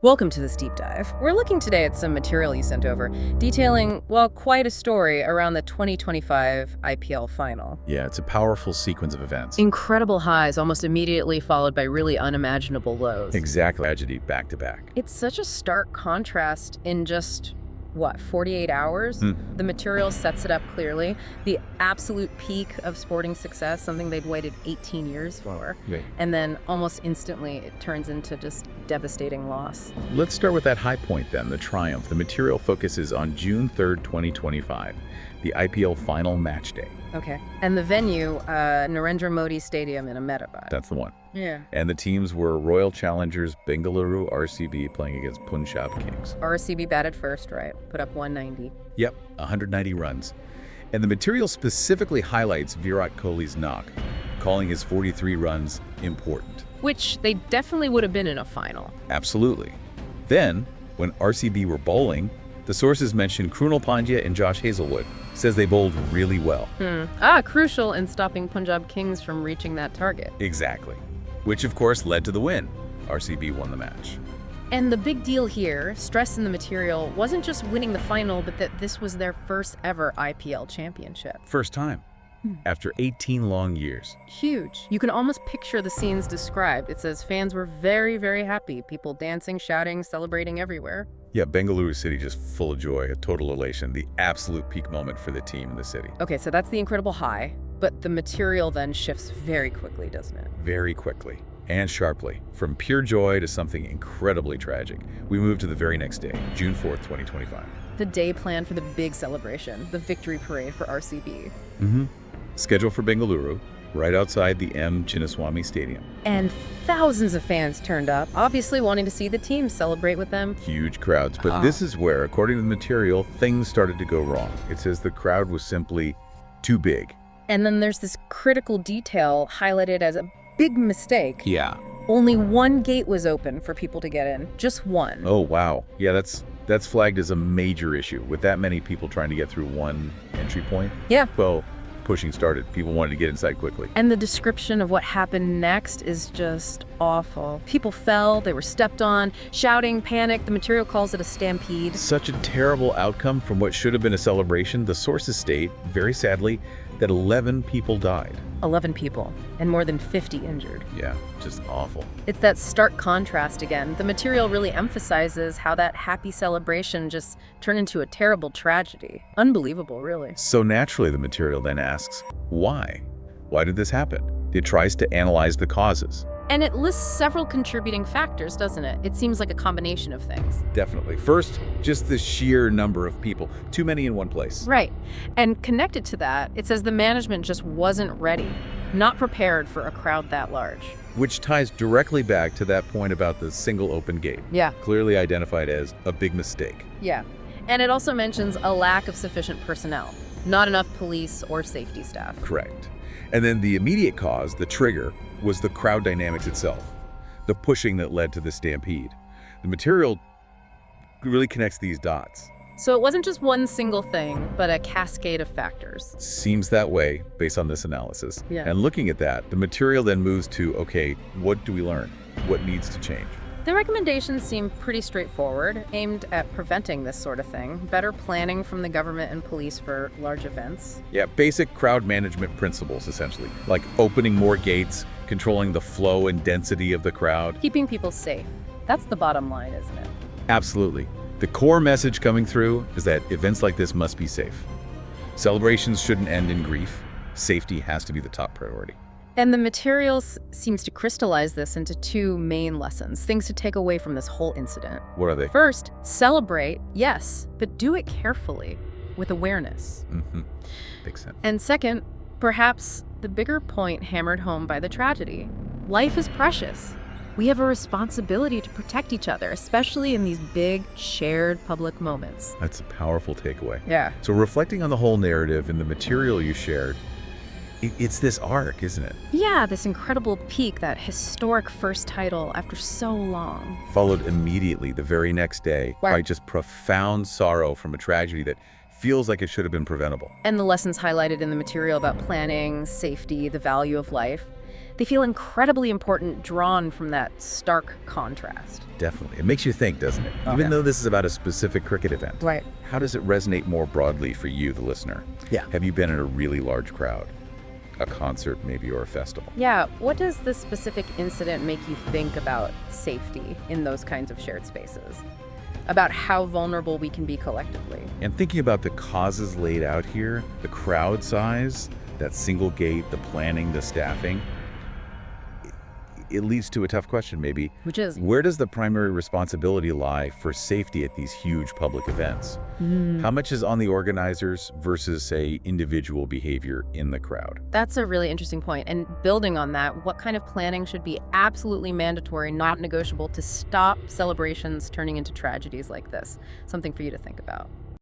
Welcome to this deep dive. We're looking today at some material you sent over, detailing, well, quite a story around the 2025 IPL final. Yeah, it's a powerful sequence of events. Incredible highs, almost immediately followed by really unimaginable lows. Exactly. Tragedy back to back. It's such a stark contrast in just, 48 hours? The material sets it up clearly. The absolute peak of sporting success, something they'd waited 18 years for. Right. And then almost instantly it turns into just devastating loss. Let's start with that high point then, the triumph. The material focuses on June 3rd, 2025, the IPL final match day. Okay. And the venue, Narendra Modi Stadium in Ahmedabad. That's the one. Yeah. And the teams were Royal Challengers Bengaluru RCB playing against Punjab Kings. RCB batted first, right? Put up 190. Yep, 190 runs. And the material specifically highlights Virat Kohli's knock, calling his 43 runs important. Which they definitely would have been in a final. Absolutely. Then, when RCB were bowling, the sources mentioned Krunal Pandya and Josh Hazlewood. Says they bowled really well. Crucial in stopping Punjab Kings from reaching that target. Exactly. Which of course led to the win. RCB won the match. And the big deal here, stressed in the material, wasn't just winning the final, but that this was their first ever IPL championship. First time. After 18 long years. Huge. You can almost picture the scenes described. It says fans were very, very happy. People dancing, shouting, celebrating everywhere. Yeah, Bengaluru city just full of joy, a total elation, the absolute peak moment for the team and the city. Okay, so that's the incredible high, but the material then shifts very quickly, doesn't it? Very quickly and sharply. From pure joy to something incredibly tragic. We move to the very next day, June 4th, 2025. The day planned for the big celebration, the victory parade for RCB. Scheduled for Bengaluru, right outside the M. Chinnaswamy Stadium. And thousands of fans turned up, obviously wanting to see the team celebrate with them. Huge crowds, but this is where, according to the material, things started to go wrong. It says the crowd was simply too big. And then there's this critical detail highlighted as a big mistake. Yeah. Only one gate was open for people to get in, just one. Oh, wow. Yeah, that's flagged as a major issue. With that many people trying to get through one entry point. Yeah. Well, pushing started. People wanted to get inside quickly. And the description of what happened next is just awful. People fell, they were stepped on, shouting, panic. The material calls it a stampede. Such a terrible outcome from what should have been a celebration. The sources state, very sadly, that 11 people died. 11 people, and more than 50 injured. Yeah, just awful. It's that stark contrast again. The material really emphasizes how that happy celebration just turned into a terrible tragedy. Unbelievable, really. So naturally, the material then asks, why? Why did this happen? It tries to analyze the causes. And it lists several contributing factors, doesn't it? It seems like a combination of things. Definitely. First, just the sheer number of people. Too many in one place. Right. And connected to that, it says the management just wasn't ready, not prepared for a crowd that large. Which ties directly back to that point about the single open gate. Yeah. Clearly identified as a big mistake. Yeah. And it also mentions a lack of sufficient personnel, not enough police or safety staff. Correct. And then the immediate cause, the trigger, was the crowd dynamics itself, the pushing that led to the stampede. The material really connects these dots. So it wasn't just one single thing, but a cascade of factors. Seems that way based on this analysis. Yeah. And looking at that, the material then moves to, okay, what do we learn? What needs to change? The recommendations seem pretty straightforward, aimed at preventing this sort of thing. Better planning from the government and police for large events. Yeah, basic crowd management principles, essentially, like opening more gates, controlling the flow and density of the crowd. Keeping people safe. That's the bottom line, isn't it? Absolutely. The core message coming through is that events like this must be safe. Celebrations shouldn't end in grief. Safety has to be the top priority. And the materials seems to crystallize this into two main lessons, things to take away from this whole incident. What are they? First, celebrate, yes, but do it carefully, with awareness. Makes sense. And second, perhaps the bigger point hammered home by the tragedy. Life is precious. We have a responsibility to protect each other, especially in these big, shared public moments. That's a powerful takeaway. Yeah. So reflecting on the whole narrative and the material you shared, it's this arc, isn't it? Yeah, this incredible peak, that historic first title after so long. Followed immediately the very next day by just profound sorrow from a tragedy that feels like it should have been preventable. And the lessons highlighted in the material about planning, safety, the value of life. They feel incredibly important, drawn from that stark contrast. Definitely. It makes you think, doesn't it? Oh, Even yeah. though this is about a specific cricket event. Right. How does it resonate more broadly for you, the listener? Yeah. Have you been in a really large crowd? A concert, maybe, or a festival? Yeah, what does this specific incident make you think about safety in those kinds of shared spaces? About how vulnerable we can be collectively? And thinking about the causes laid out here, the crowd size, that single gate, the planning, the staffing, it leads to a tough question, maybe. Which is? Where does the primary responsibility lie for safety at these huge public events? How much is on the organizers versus, say, individual behavior in the crowd? That's a really interesting point. And building on that, what kind of planning should be absolutely mandatory, not negotiable, to stop celebrations turning into tragedies like this? Something for you to think about.